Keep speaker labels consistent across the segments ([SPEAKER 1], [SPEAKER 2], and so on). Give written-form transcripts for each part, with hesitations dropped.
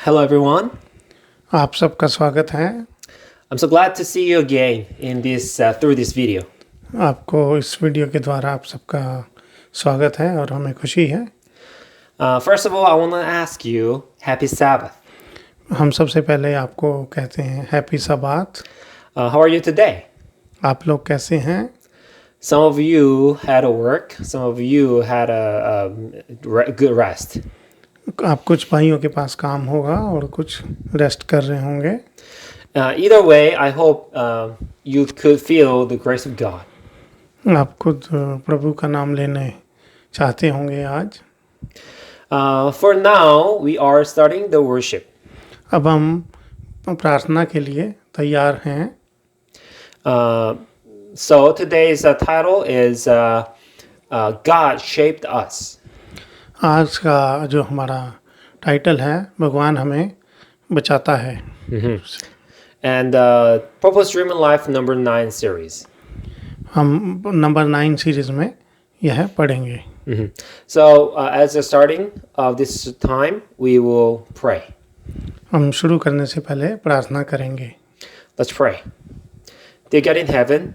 [SPEAKER 1] Hello, everyone.
[SPEAKER 2] आप सबका स्वागत है।
[SPEAKER 1] I'm so glad to see you again in this through this video.
[SPEAKER 2] आपको इस वीडियो के द्वारा आप सबका स्वागत है और हमें खुशी है।
[SPEAKER 1] First of all, I want to ask you, Happy Sabbath.
[SPEAKER 2] हम सबसे पहले आपको कहते हैं happy सबात।
[SPEAKER 1] How are you today?
[SPEAKER 2] आप लोग कैसे हैं?
[SPEAKER 1] Some of you had a work. Some of you had a good rest.
[SPEAKER 2] आप कुछ भाइयों के पास काम होगा और कुछ रेस्ट कर रहे होंगे।
[SPEAKER 1] Either way, I hope you could feel the grace of God.
[SPEAKER 2] आप खुद प्रभु का नाम लेने चाहते होंगे आज।
[SPEAKER 1] For now, we are starting the worship.
[SPEAKER 2] अब हम प्रार्थना के लिए तैयार हैं।
[SPEAKER 1] So today's title is God Shaped Us.
[SPEAKER 2] आज का जो हमारा टाइटल है भगवान हमें बचाता है।
[SPEAKER 1] And Purpose Dream in Life number 9 series.
[SPEAKER 2] हम नंबर 9 सीरीज में यह पढ़ेंगे।
[SPEAKER 1] So as a starting of this time, we will pray.
[SPEAKER 2] हम शुरू करने से पहले प्रार्थना करेंगे।
[SPEAKER 1] Let's pray. Dear God in heaven,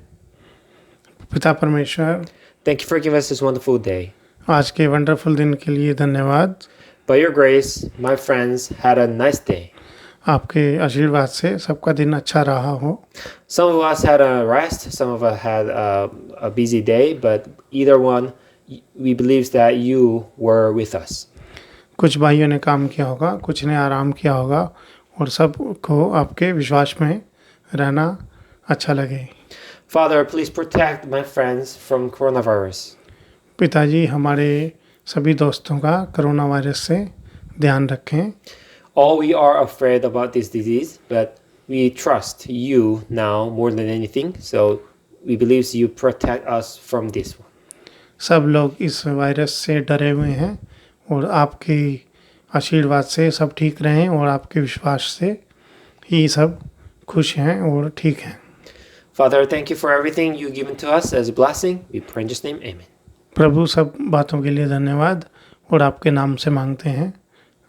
[SPEAKER 2] पिता परमेश्वर,
[SPEAKER 1] thank you for giving us this wonderful day.
[SPEAKER 2] आज के वंडरफुल दिन के लिए धन्यवाद।
[SPEAKER 1] By your grace, my friends had a nice day.
[SPEAKER 2] आपके आशीर्वाद से सबका दिन अच्छा रहा हो।
[SPEAKER 1] Some of us had a rest, some of us had a busy day, but either one, we believe that you were with us.
[SPEAKER 2] कुछ भाइयों ने काम किया होगा, कुछ ने आराम किया होगा और सबको आपके विश्वास में रहना अच्छा लगे।
[SPEAKER 1] Father, please protect my friends from coronavirus.
[SPEAKER 2] पिताजी हमारे सभी दोस्तों का कोरोना वायरस से ध्यान रखें।
[SPEAKER 1] All we are afraid about this disease, but we trust you now more than anything. So we believe you protect us from this one.
[SPEAKER 2] सब लोग इस वायरस से डरे हुए हैं और आपके आशीर्वाद से सब ठीक रहें और आपके विश्वास से ही सब खुश हैं और ठीक हैं।
[SPEAKER 1] Father, thank you for everything you've given to us as a blessing. We pray in Jesus' name, amen.
[SPEAKER 2] प्रभु सब बातों के लिए धन्यवाद और आपके नाम से मांगते हैं,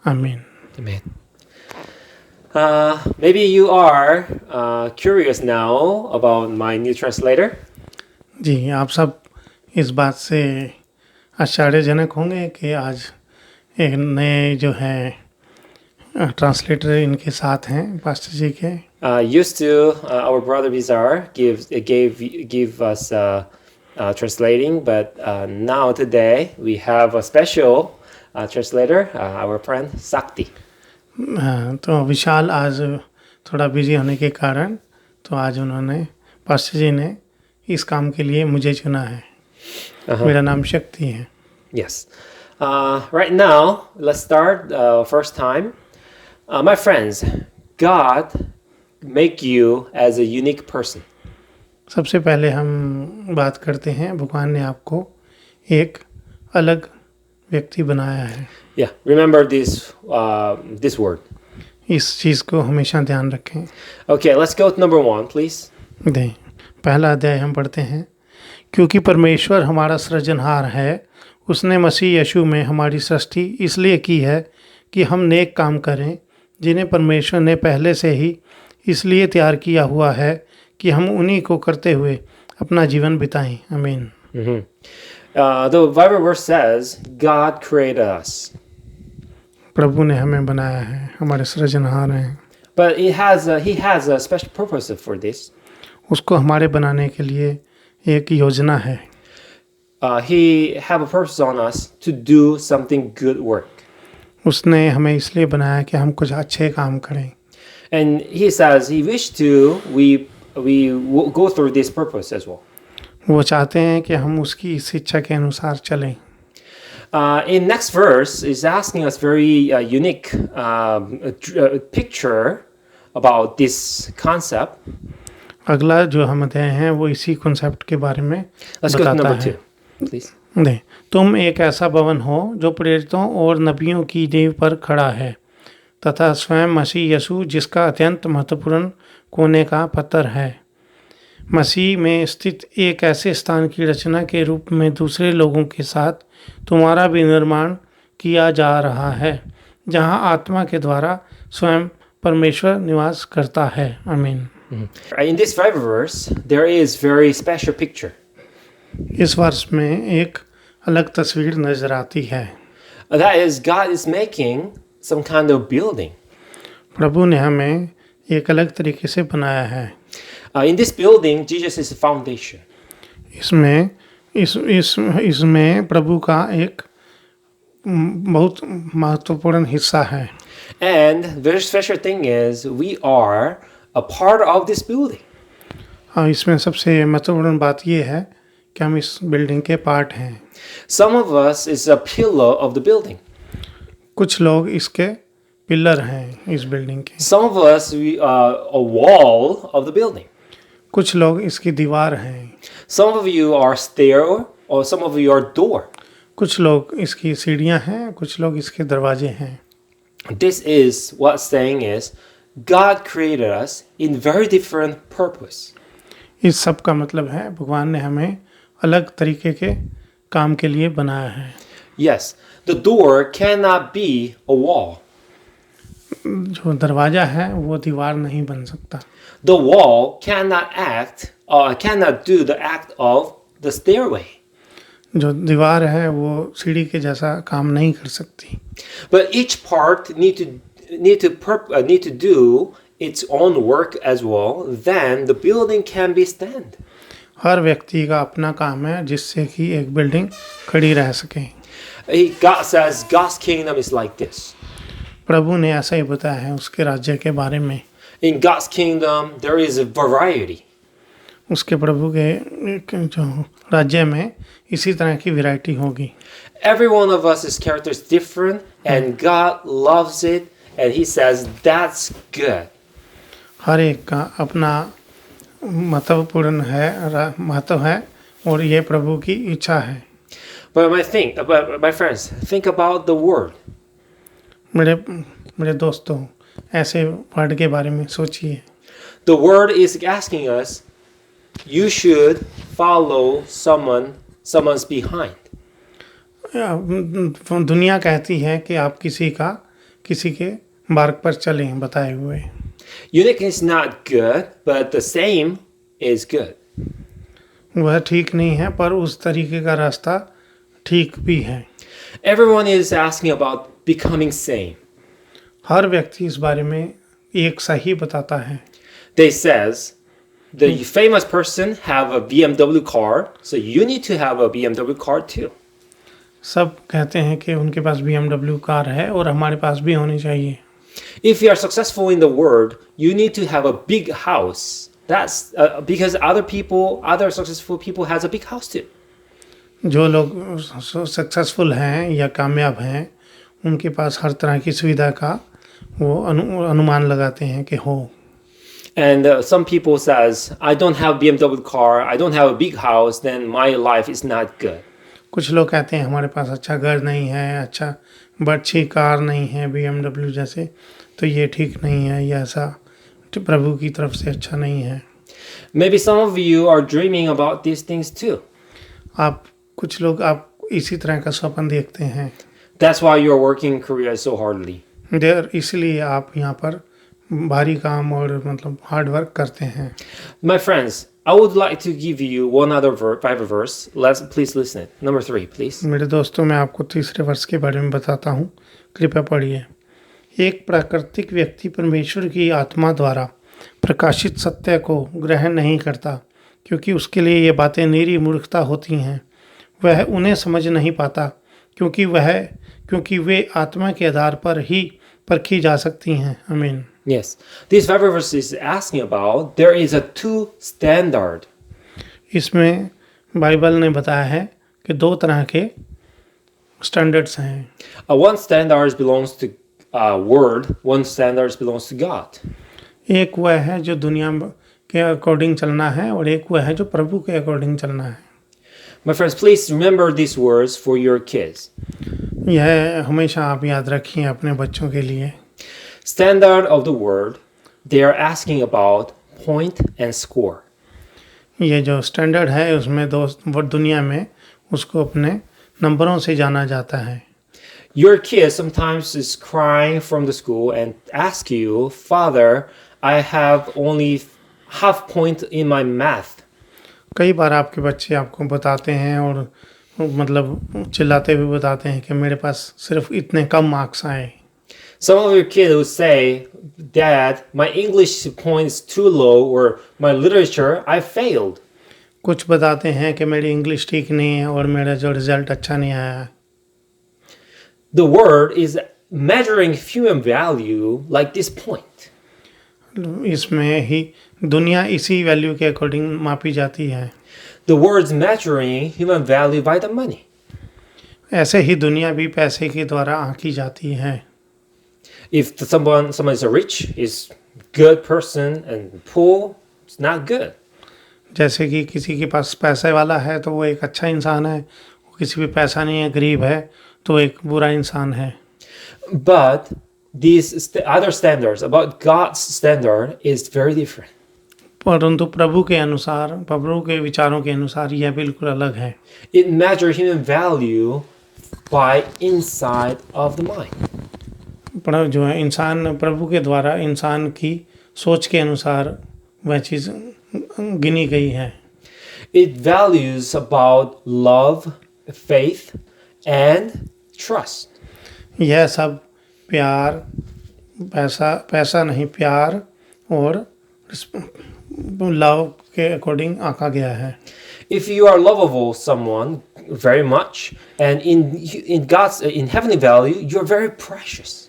[SPEAKER 2] आमीन।
[SPEAKER 1] Amen. Maybe you are curious now about my new translator.
[SPEAKER 2] जी, आप सब इस बात से आश्चर्यजनक होंगे कि आज एक नए जो है ट्रांसलेटर इनके साथ हैं पास्टर जी के।
[SPEAKER 1] Used to our brother Bizarre give us translating, but now today we have a special translator, our friend Sakti.
[SPEAKER 2] तो विशाल आज थोड़ा बिजी होने के कारण तो आज उन्होंने पास्टर जी ने इस काम के लिए मुझे चुना है। मेरा नाम शक्ति है।
[SPEAKER 1] Yes. Right now, let's start first time. My friends, God make you as a unique person.
[SPEAKER 2] सबसे पहले हम बात करते हैं भगवान ने आपको एक अलग व्यक्ति बनाया है।
[SPEAKER 1] Yeah, remember this word.
[SPEAKER 2] इस चीज़ को हमेशा ध्यान रखें।
[SPEAKER 1] Okay, let's go to number 1, please.
[SPEAKER 2] दें पहला अध्याय हम पढ़ते हैं। क्योंकि परमेश्वर हमारा सृजनहार है, उसने मसीह यीशु में हमारी सृष्टि इसलिए की है कि हम नेक काम करें, जिन्हें परमेश्वर ने पहले से ही इसलिए तैयार किया हुआ है कि हम उन्हीं को करते हुए अपना जीवन बिताएं। आमीन।
[SPEAKER 1] The Bible verse says, God created us.
[SPEAKER 2] प्रभु ने हमें बनाया है, हमारे सृजनहार हैं।
[SPEAKER 1] But he has a special purpose for this.
[SPEAKER 2] उसको हमारे बनाने के लिए एक योजना है।
[SPEAKER 1] He have a purpose on us to do something good work.
[SPEAKER 2] उसने हमें इसलिए बनाया कि हम कुछ अच्छे काम करें।
[SPEAKER 1] And he says he wished to we go through this purpose as well.
[SPEAKER 2] वो चाहते हैं कि हम उसकी इस इच्छा के अनुसार चलें।
[SPEAKER 1] In next verse is asking us very unique picture about this concept.
[SPEAKER 2] अगला जो हम अध्याय हैं वो इसी कॉन्सेप्ट के बारे में
[SPEAKER 1] Let's go to
[SPEAKER 2] बताता
[SPEAKER 1] number
[SPEAKER 2] है।
[SPEAKER 1] 2, please.
[SPEAKER 2] दें तुम एक ऐसा भवन हो जो प्रेरितों और नबियों की नींव पर खड़ा है तथा स्वयं मसीह यीशु जिसका अत्यंत महत्वपूर्ण कोने का पत्थर है। मसीह में स्थित एक ऐसे स्थान की रचना के रूप में दूसरे लोगों के साथ तुम्हारा भी निर्माण किया जा रहा है जहाँ आत्मा के द्वारा स्वयं परमेश्वर निवास करता है। आमीन।
[SPEAKER 1] In this Bible verse, there is very special picture.
[SPEAKER 2] इस वर्ष में एक अलग तस्वीर नजर आती है।
[SPEAKER 1] That is, God is making some kind of building.
[SPEAKER 2] प्रभु ने हमें एक अलग तरीके से बनाया है।
[SPEAKER 1] In this building, Jesus is the foundation.
[SPEAKER 2] इसमें प्रभु का एक बहुत महत्वपूर्ण हिस्सा है।
[SPEAKER 1] And the very special thing is, we are a part of this building.
[SPEAKER 2] हाँ, इसमें सबसे महत्वपूर्ण बात ये है कि हम इस बिल्डिंग के पार्ट हैं।
[SPEAKER 1] Some of us is a pillar of the building.
[SPEAKER 2] कुछ लोग इसके पिलर हैं इस बिल्डिंग के।
[SPEAKER 1] Some of us we are a wall of the building.
[SPEAKER 2] कुछ लोग इसकी दीवार हैं।
[SPEAKER 1] Some of you are stair or some of you are door.
[SPEAKER 2] कुछ लोग इसकी सीढ़ियां हैं, कुछ लोग इसके दरवाजे हैं।
[SPEAKER 1] This is what saying is, God created us in very different purpose.
[SPEAKER 2] इस सब का मतलब है भगवान ने हमें अलग तरीके के काम के लिए बनाया है।
[SPEAKER 1] Yes, the door cannot be a wall.
[SPEAKER 2] जो दरवाजा है वो दीवार नहीं बन सकता।
[SPEAKER 1] The wall cannot do the act of the stairway.
[SPEAKER 2] जो दीवार है वो सीढ़ी के जैसा काम नहीं कर सकती।
[SPEAKER 1] But each part need to do its own work as well. Then the building can be stand.
[SPEAKER 2] हर व्यक्ति का अपना काम है जिससे कि एक बिल्डिंग खड़ी रह सके।
[SPEAKER 1] God says God's kingdom is like this.
[SPEAKER 2] प्रभु ने ऐसा ही बताया है उसके राज्य के बारे में।
[SPEAKER 1] In God's kingdom there is a variety.
[SPEAKER 2] उसके प्रभु के जो राज्य में इसी तरह की वैरायटी होगी।
[SPEAKER 1] Every one of us is characters different and God loves it and he says that's good.
[SPEAKER 2] हर एक का अपना महत्वपूर्ण महत्व है और ये प्रभु की इच्छा है।
[SPEAKER 1] But my friends, think about the word.
[SPEAKER 2] मेरे दोस्तों, ऐसे वर्ड के बारे में सोचिए।
[SPEAKER 1] The word is asking us, you should follow someone's behind.
[SPEAKER 2] दुनिया कहती है कि आप किसी के मार्ग पर चलें बताए हुए।
[SPEAKER 1] Unique is not good, but the same is good.
[SPEAKER 2] वह ठीक नहीं है पर उस तरीके का रास्ता ठीक भी है।
[SPEAKER 1] Everyone is asking about becoming same.
[SPEAKER 2] हर व्यक्ति इस बारे में एक सही बताता है।
[SPEAKER 1] They says the famous person have a BMW car, so you need to have a BMW car too.
[SPEAKER 2] सब कहते हैं कि उनके पास BMW कार है और हमारे पास भी होनी चाहिए।
[SPEAKER 1] If you are successful in the world, you need to have a big house. That's because other successful people has a big house too.
[SPEAKER 2] जो लोग सक्सेसफुल हैं या कामयाब हैं उनके पास हर तरह की सुविधा का वो अनुमान लगाते हैं कि हो।
[SPEAKER 1] And some people says, I don't have BMW car, I don't have a big house, then my life is not good.
[SPEAKER 2] कुछ लोग कहते हैं हमारे पास अच्छा घर नहीं है, अच्छा अच्छी कार नहीं है BMW जैसे, तो ये ठीक नहीं है, ये ऐसा प्रभु की तरफ से अच्छा नहीं है।
[SPEAKER 1] Maybe some of you are dreaming about these things too.
[SPEAKER 2] कुछ लोग आप इसी तरह का स्वप्न देखते हैं।
[SPEAKER 1] That's why you are working in Korea so hardly.
[SPEAKER 2] इसलिए आप यहाँ पर भारी काम और मतलब हार्ड वर्क करते हैं।
[SPEAKER 1] My friends, I would like to give you one other Bible verse. Please listen. Number 3, please.
[SPEAKER 2] मेरे दोस्तों, मैं आपको तीसरे वर्ष के बारे में बताता हूँ, कृपया पढ़िए। एक प्राकृतिक व्यक्ति परमेश्वर की आत्मा द्वारा प्रकाशित सत्य को ग्रहण नहीं करता, क्योंकि उसके लिए ये बातें निरी मूर्खता होती हैं। वह उन्हें समझ नहीं पाता क्योंकि वे आत्मा के आधार पर ही परखी जा सकती हैं। आमीन।
[SPEAKER 1] Yes, this Bible verse is asking about there is a two standard.
[SPEAKER 2] इसमें बाइबल ने बताया है कि दो तरह के स्टैंडर्ड्स हैं।
[SPEAKER 1] One standard belongs to word, one standard belongs to God.
[SPEAKER 2] एक वह है जो दुनिया के अकॉर्डिंग चलना है और एक वह है जो प्रभु के अकॉर्डिंग चलना है।
[SPEAKER 1] My friends, please remember these words for your kids.
[SPEAKER 2] यह हमेशा आप याद रखिए अपने बच्चों के लिए।
[SPEAKER 1] Standard of the word, they are asking about point and score.
[SPEAKER 2] ये जो स्टैंडर्ड है उसमें दुनिया में उसको अपने नंबरों से जाना जाता है।
[SPEAKER 1] Your kid sometimes is crying from the school and ask you, Father, I have only half point in my math.
[SPEAKER 2] कई बार आपके बच्चे आपको बताते हैं और मतलब चिल्लाते हुए बताते हैं कि मेरे पास सिर्फ इतने कम मार्क्स आए।
[SPEAKER 1] Some of your kids will say, Dad, my English point is too low, or my literature, I failed.
[SPEAKER 2] कुछ बताते हैं कि मेरी इंग्लिश ठीक नहीं है और मेरा जो रिजल्ट अच्छा नहीं आया है।
[SPEAKER 1] The word is measuring human value like this point.
[SPEAKER 2] इसमें ही दुनिया इसी वैल्यू के अकॉर्डिंग मापी जाती है।
[SPEAKER 1] The word's measuring human value by the money.
[SPEAKER 2] ऐसे ही दुनिया भी पैसे के द्वारा आंकी जाती है।
[SPEAKER 1] If someone is a rich, is good person, and poor, it's not good.
[SPEAKER 2] जैसे कि किसी के पास पैसे वाला है तो वो एक अच्छा इंसान है, किसी पे पैसा नहीं है गरीब है तो एक बुरा इंसान है।
[SPEAKER 1] But these other standards about God's standard is very different.
[SPEAKER 2] परंतु प्रभु के अनुसार, प्रभु के विचारों के अनुसार यह बिल्कुल अलग है।
[SPEAKER 1] It measures human value by inside of the mind.
[SPEAKER 2] जो है इंसान प्रभु के द्वारा इंसान की सोच के अनुसार वह चीज़ गिनी गई है।
[SPEAKER 1] It values about love, faith, and trust.
[SPEAKER 2] यह सब प्यार, पैसा नहीं, प्यार और लव के अकॉर्डिंग आंका गया है।
[SPEAKER 1] If you are lovable someone very much, and in heavenly value, you are very precious.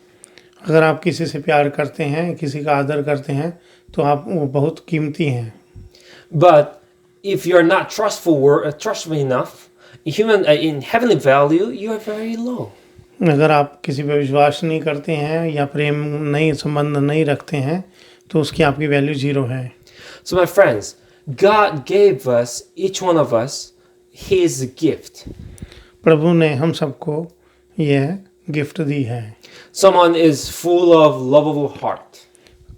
[SPEAKER 2] अगर आप किसी से प्यार करते हैं, किसी का आदर करते हैं, तो आप वो बहुत कीमती हैं।
[SPEAKER 1] But if you are not trustworthy enough, in heavenly value, you are very low.
[SPEAKER 2] अगर आप किसी पे विश्वास नहीं करते हैं या प्रेम नहीं, संबंध नहीं रखते हैं, तो उसकी आपकी वैल्यू जीरो है।
[SPEAKER 1] So my friends, God gave us, each one of us, His gift.
[SPEAKER 2] प्रभु ने हम सबको यह गिफ्ट दी है।
[SPEAKER 1] Someone is full of lovable heart.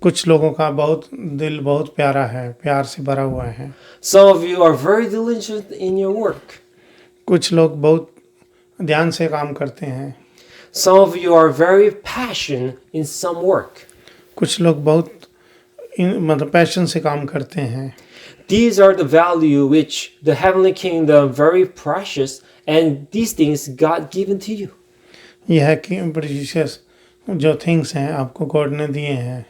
[SPEAKER 2] कुछ लोगों का दिल बहुत प्यारा है, प्यार से भरा हुआ है।
[SPEAKER 1] Some of you are very diligent in your work.
[SPEAKER 2] कुछ लोग बहुत ध्यान से काम करते हैं।
[SPEAKER 1] Some of you are very passionate in some work.
[SPEAKER 2] कुछ लोग बहुत मतलब पैशन से काम करते हैं।
[SPEAKER 1] These are the value which the heavenly kingdom very precious, and these things God given to you.
[SPEAKER 2] यह कि प्रीशियस जो थिंग्स हैं आपको गॉड ने दिए हैं।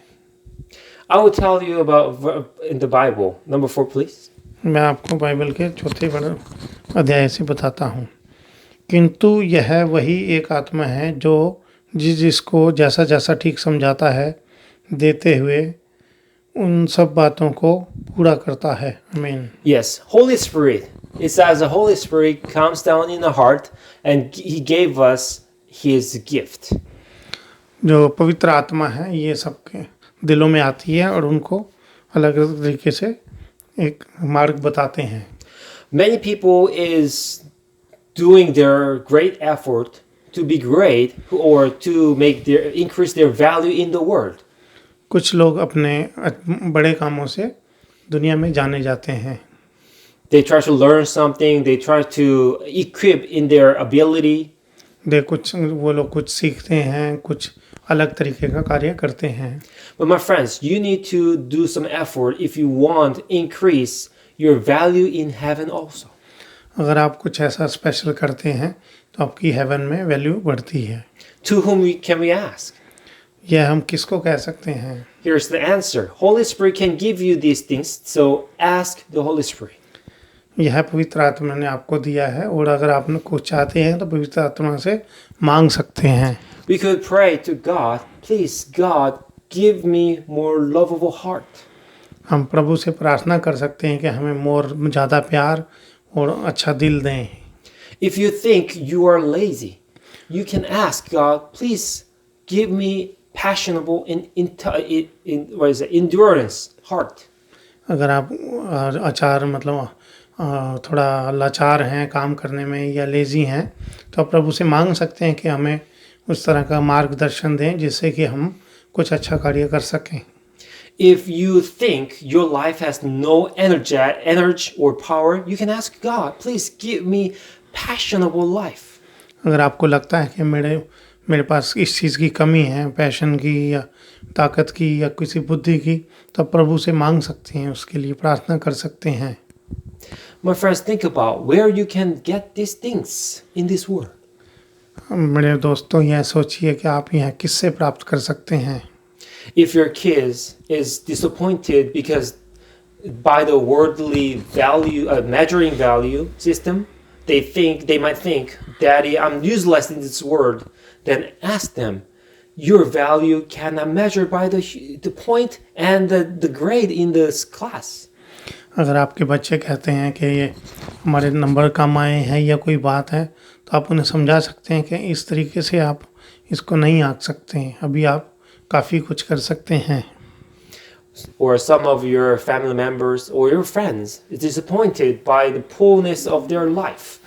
[SPEAKER 1] I will tell you about in the Bible. Number 4, please.
[SPEAKER 2] मैं आपको बाइबल के चौथे अध्याय से बताता हूँ। किंतु यह वही एक आत्मा है जो जिसको जैसा जैसा ठीक समझाता है देते हुए उन सब बातों को पूरा करता है। आमीन।
[SPEAKER 1] Yes, Holy Spirit. It says the Holy Spirit comes down in the heart, and He gave us His gift.
[SPEAKER 2] जो पवित्र आत्मा है ये सबके दिलों में आती है और उनको अलग अलग तरीके से एक मार्ग बताते हैं।
[SPEAKER 1] Many people is doing their great effort to be great, or to increase their value in the world.
[SPEAKER 2] कुछ लोग अपने बड़े कामों से दुनिया में जाने जाते हैं।
[SPEAKER 1] They try to learn something. They try to equip in their ability.
[SPEAKER 2] वो लोग कुछ सीखते हैं, कुछ अलग तरीके का कार्य करते हैं।
[SPEAKER 1] But my friends, you need to do some effort if you want to increase your value in heaven also.
[SPEAKER 2] अगर आप कुछ ऐसा स्पेशल करते हैं तो आपकी हेवन में वैल्यू बढ़ती है।
[SPEAKER 1] To whom can we ask?
[SPEAKER 2] यह हम किसको कह सकते हैं?
[SPEAKER 1] Here's the answer. Holy Spirit can give you these things, so ask the Holy Spirit.
[SPEAKER 2] यह पवित्र आत्मा ने आपको दिया है और अगर आप कुछ चाहते हैं तो पवित्र आत्मा से मांग सकते हैं।
[SPEAKER 1] We could pray to God, please God, give me more lovable heart.
[SPEAKER 2] हम प्रभु से प्रार्थना कर सकते हैं कि हमें ज़्यादा प्यार और अच्छा दिल दें।
[SPEAKER 1] If you think you are lazy, you can ask God, please give me passionable endurance heart.
[SPEAKER 2] अगर आप थोड़ा लाचार हैं काम करने में या लेजी हैं तो आप प्रभु से मांग सकते हैं कि हमें उस तरह का मार्गदर्शन दें जिससे कि हम कुछ अच्छा कार्य कर सकें।
[SPEAKER 1] If you think your life has no energy or power, you can ask God, please give me passionable life.
[SPEAKER 2] अगर आपको लगता है कि मेरे मेरे पास इस चीज़ की कमी है, पैशन की या ताकत की या किसी बुद्धि की, तो आप प्रभु से मांग सकते हैं, उसके लिए प्रार्थना कर सकते हैं।
[SPEAKER 1] My friends, think about where you can get these things in this world.
[SPEAKER 2] मेरे दोस्तों, यह सोचिए कि आप यह किससे प्राप्त कर सकते हैं।
[SPEAKER 1] If your kids is disappointed because by the worldly value measuring value system, they might think, Daddy, I'm useless in this world. Then ask them, your value cannot measure by the point and the grade in this class.
[SPEAKER 2] अगर आपके बच्चे कहते हैं कि ये हमारे number कम आए हैं या कोई बात है, तो आप उन्हें समझा सकते हैं कि इस तरीके से आप इसको नहीं आंक सकते हैं, अभी आप काफ़ी कुछ कर सकते हैं।
[SPEAKER 1] Or some of your family members or your friends is disappointed by the poorness of their life,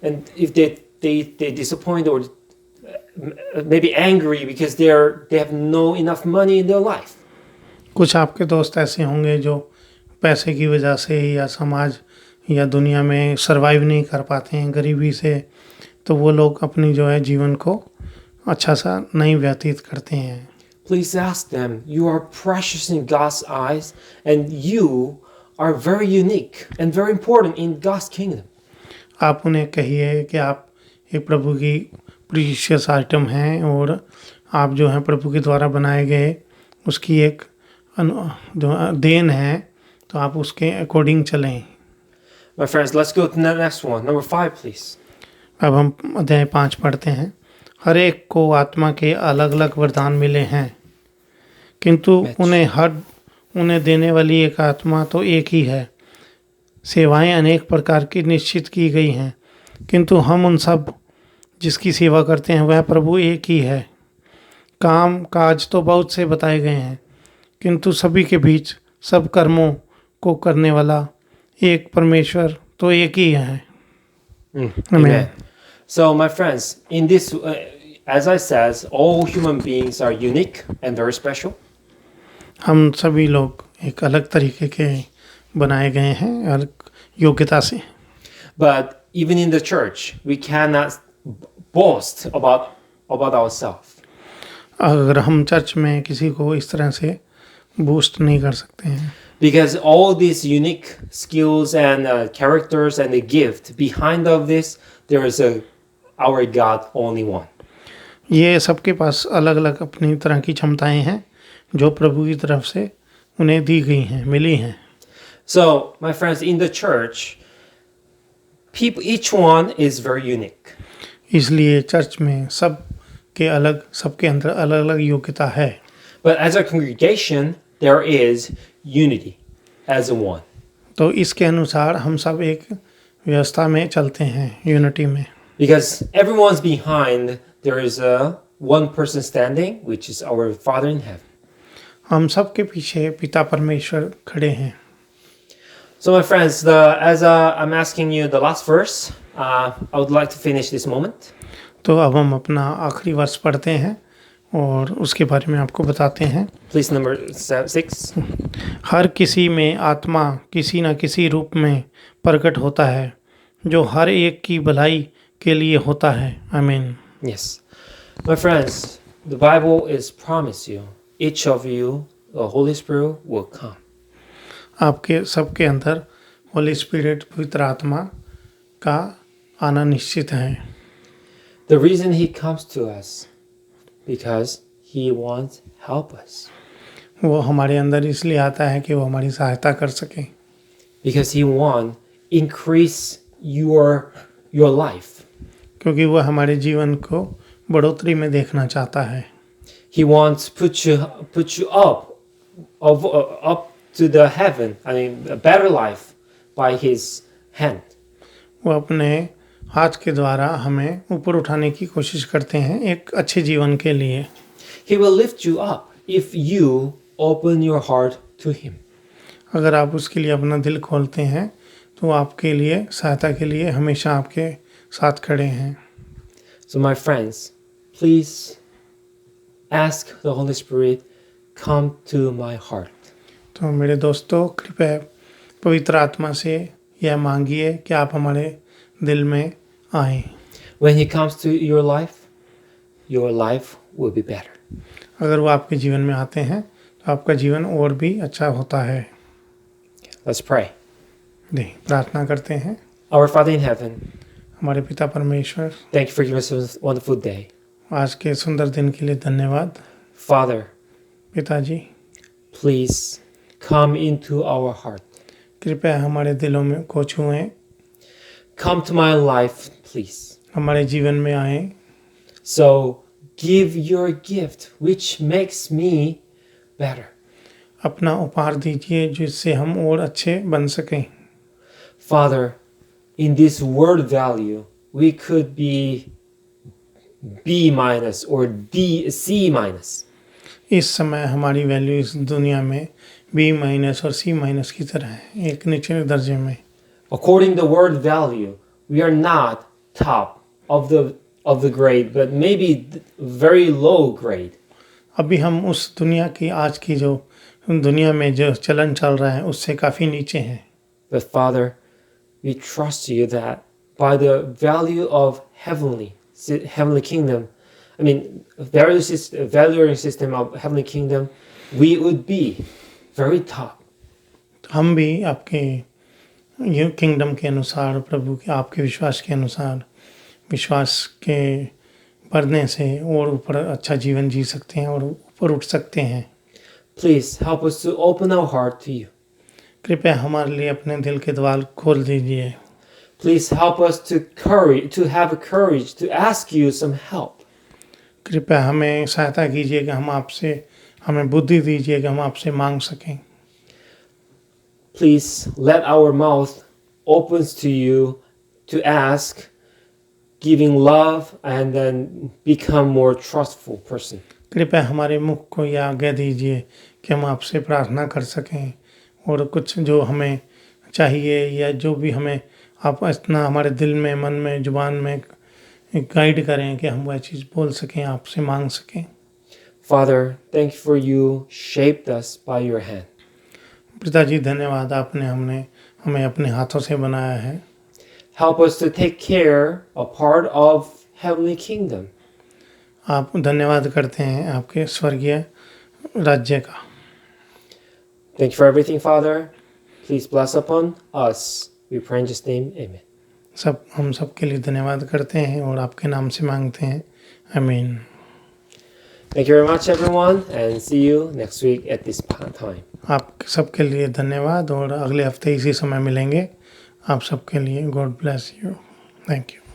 [SPEAKER 1] and if they disappoint or maybe angry because they have no enough money in their life.
[SPEAKER 2] कुछ आपके दोस्त ऐसे होंगे जो पैसे की वजह से या समाज या दुनिया में सरवाइव नहीं कर पाते हैं गरीबी से, तो वो लोग अपनी जो है जीवन को अच्छा सा नहीं व्यतीत करते हैं।
[SPEAKER 1] Please ask them, you are precious in God's eyes and you are very unique and very important in God's kingdom.
[SPEAKER 2] आप उन्हें कहिए कि आप एक प्रभु की प्रीशियस आइटम हैं और आप जो हैं प्रभु के द्वारा बनाए गए उसकी एक जो देन है, तो आप उसके अकॉर्डिंग चलें।
[SPEAKER 1] My friends, let's go to the next one. Number 5, please.
[SPEAKER 2] अब हम अध्याय 5 पढ़ते हैं। हर एक को आत्मा के अलग अलग वरदान मिले हैं, किंतु उन्हें देने वाली एक आत्मा तो एक ही है। सेवाएं अनेक प्रकार की निश्चित की गई हैं, किंतु हम उन सब जिसकी सेवा करते हैं वह प्रभु एक ही है। काम काज तो बहुत से बताए गए हैं, किंतु सभी के बीच सब कर्मों को करने वाला एक परमेश्वर तो एक ही है।
[SPEAKER 1] Amen. So, my friends, in this, as I said, all human beings are unique and very special.
[SPEAKER 2] हम सभी लोग एक अलग तरीके के बनाए गए हैं, अलग योग्यता से।
[SPEAKER 1] But even in the church, we cannot boast about ourselves.
[SPEAKER 2] अगर हम चर्च में किसी को इस तरह से बूस्ट नहीं कर सकते हैं,
[SPEAKER 1] Because all these unique skills and characters and the gift behind of this, there is our God only one.
[SPEAKER 2] ये सबके पास अलग अलग अपनी तरह की क्षमताएं हैं जो प्रभु की तरफ से उन्हें दी गई हैं, मिली हैं।
[SPEAKER 1] So, my friends, in the church, each one is very unique.
[SPEAKER 2] इसलिए चर्च में सबके अंदर अलग अलग योग्यता है।
[SPEAKER 1] But as a congregation, there is unity as a one.
[SPEAKER 2] तो इसके अनुसार हम सब एक व्यवस्था में चलते हैं, यूनिटी में।
[SPEAKER 1] Because everyone's behind, there is one person standing, which is our Father in heaven.
[SPEAKER 2] हम सबके पीछे पिता परमेश्वर खड़े हैं।
[SPEAKER 1] So, my friends, as I'm asking you the last verse, I would like to finish this moment.
[SPEAKER 2] तो अब हम अपना आखिरी वर्ष पढ़ते हैं और उसके बारे में आपको बताते हैं।
[SPEAKER 1] Please, number 6.
[SPEAKER 2] हर किसी में आत्मा किसी न किसी रूप में प्रकट होता है, जो हर एक की भलाई के लिए होता है। आमीन।
[SPEAKER 1] Yes. My friends, the Bible is promise you, each of you, the Holy Spirit will come.
[SPEAKER 2] आपके सबके अंदर होली स्पिरिट पवित्र आत्मा का आना निश्चित है।
[SPEAKER 1] The reason he comes to us, because he wants help us.
[SPEAKER 2] वो हमारे अंदर इसलिए आता है कि वो हमारी सहायता कर सके।
[SPEAKER 1] Because he wants increase your life.
[SPEAKER 2] क्योंकि वो हमारे जीवन को बढ़ोतरी में देखना चाहता है।
[SPEAKER 1] He wants put you up to the heaven. I mean, a better life by his hand.
[SPEAKER 2] वो अपने हाथ के द्वारा हमें ऊपर उठाने की कोशिश करते हैं एक अच्छे जीवन के लिए।
[SPEAKER 1] He will lift you up if you open your heart to him.
[SPEAKER 2] अगर आप उसके लिए अपना दिल खोलते हैं तो आपके लिए सहायता के लिए हमेशा आपके साथ खड़े हैं।
[SPEAKER 1] So, my friends, please ask the Holy Spirit, come to my heart.
[SPEAKER 2] तो मेरे दोस्तों, कृपया पवित्र आत्मा से यह मांगिए कि आप हमारे दिल में आएं।
[SPEAKER 1] When he comes to your life, your life will be better.
[SPEAKER 2] अगर वो आपके जीवन में आते हैं तो आपका जीवन और भी अच्छा होता है।
[SPEAKER 1] Let's pray.
[SPEAKER 2] प्रार्थना करते हैं।
[SPEAKER 1] Our Father in heaven,
[SPEAKER 2] हमारे पिता परमेश्वर,
[SPEAKER 1] thank you for giving us a wonderful day.
[SPEAKER 2] आज के सुंदर दिन के लिए धन्यवाद।
[SPEAKER 1] Father,
[SPEAKER 2] पिताजी,
[SPEAKER 1] please come into our heart.
[SPEAKER 2] कृपया हमारे दिलों में को छुएं,
[SPEAKER 1] Come to my life, please.
[SPEAKER 2] हमारे जीवन में आए।
[SPEAKER 1] So give your gift, which makes me better.
[SPEAKER 2] अपना उपहार दीजिए जिससे हम और अच्छे बन सकें।
[SPEAKER 1] Father, in this word value, we could be B minus or C minus.
[SPEAKER 2] इस समय हमारी वैल्यू इस दुनिया में B- और C- की तरह है, एक निचले दर्जे में।
[SPEAKER 1] According to the word value, we are not top of the grade, but maybe very low grade.
[SPEAKER 2] अभी हम उस दुनिया की आज की जो दुनिया में जो चलन चल रहा है उससे काफ़ी नीचे हैं।
[SPEAKER 1] But Father, we trust you that by the value of heavenly kingdom, I mean, valuing system of heavenly kingdom, we would be very top.
[SPEAKER 2] हम भी आपके ये किंगडम के अनुसार, प्रभु के आपके विश्वास के अनुसार, विश्वास के बढ़ने से और ऊपर अच्छा जीवन जी सकते हैं और ऊपर उठ सकते हैं।
[SPEAKER 1] Please help us to open our heart to you.
[SPEAKER 2] कृपया हमारे लिए अपने दिल के द्वार खोल दीजिए।
[SPEAKER 1] Please help us to have courage to ask you some help.
[SPEAKER 2] कृपया हमें सहायता कीजिए कि हम आपसे, हमें बुद्धि दीजिए कि हम आपसे मांग सकें।
[SPEAKER 1] Please let our mouth opens to you to ask, giving love, and then become more trustful person.
[SPEAKER 2] कृपया हमारे मुख को यह आज्ञा दीजिए कि हम आपसे प्रार्थना कर सकें और कुछ जो हमें चाहिए या जो भी हमें आप इतना हमारे दिल में, मन में, जुबान में गाइड करें कि हम वह चीज़ बोल सकें, आपसे मांग सकें।
[SPEAKER 1] Father, thank you for you shaped us by your hand.
[SPEAKER 2] पिताजी धन्यवाद, आपने हमें अपने हाथों से बनाया है।
[SPEAKER 1] Help us to take care a part of heavenly kingdom.
[SPEAKER 2] आप धन्यवाद करते हैं आपके स्वर्गीय राज्य का।
[SPEAKER 1] Thank you for everything, Father. Please bless upon us. We pray in Jesus' name. Amen.
[SPEAKER 2] हम सब के लिए धन्यवाद करते हैं और आपके नाम से मांगते हैं, आमीन।
[SPEAKER 1] Thank you very much, everyone, and see you next week at this time.
[SPEAKER 2] आप सबके लिए धन्यवाद और अगले हफ्ते इसी समय मिलेंगे। आप सबके लिए God bless you, thank you.